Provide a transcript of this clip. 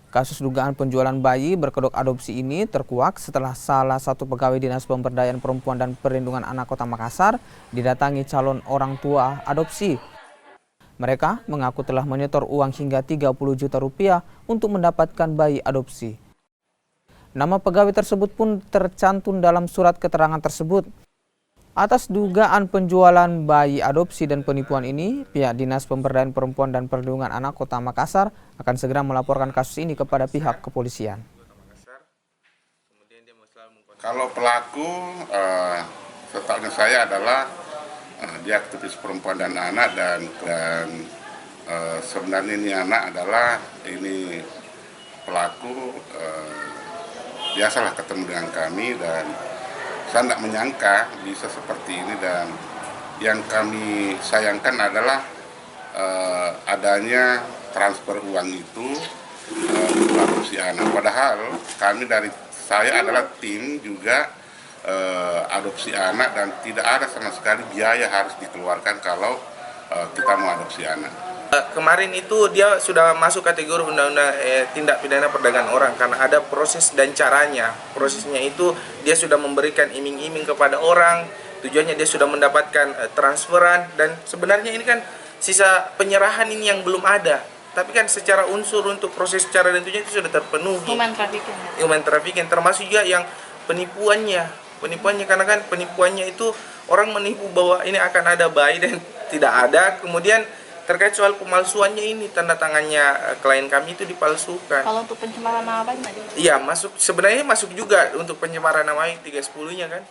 Kasus dugaan penjualan bayi berkedok adopsi ini terkuak setelah salah satu pegawai Dinas Pemberdayaan Perempuan dan Perlindungan Anak Kota Makassar didatangi calon orang tua adopsi. Mereka mengaku telah menyetor uang hingga 30 juta rupiah untuk mendapatkan bayi adopsi. Nama pegawai tersebut pun tercantum dalam surat keterangan tersebut. Atas dugaan penjualan bayi adopsi dan penipuan ini, pihak Dinas Pemberdayaan Perempuan dan Perlindungan Anak Kota Makassar akan segera melaporkan kasus ini kepada pihak kepolisian. Kalau pelaku, setahu saya adalah dia aktivis perempuan dan anak dan sebenarnya ini anak adalah ini pelaku biasalah ketemu dengan kami dan saya tidak menyangka bisa seperti ini, dan yang kami sayangkan adalah adanya transfer uang itu untuk adopsi anak. Padahal saya adalah tim juga adopsi anak dan tidak ada sama sekali biaya harus dikeluarkan kalau kita mau adopsi anak. Kemarin itu dia sudah masuk kategori undang-undang tindak pidana perdagangan orang karena ada proses dan caranya. Prosesnya itu dia sudah memberikan iming-iming kepada orang, tujuannya dia sudah mendapatkan transferan, dan sebenarnya ini kan sisa penyerahan ini yang belum ada. Tapi kan secara unsur untuk proses cara dan tujuan itu sudah terpenuhi. Human trafficking termasuk juga yang penipuannya karena kan penipuannya itu orang menipu bahwa ini akan ada bayi dan tidak ada, kemudian terkait soal pemalsuannya ini tanda tangannya klien kami itu dipalsukan. Kalau untuk pencemaran nama baik, iya masuk, sebenarnya masuk juga untuk pencemaran nama baik 310-nya kan.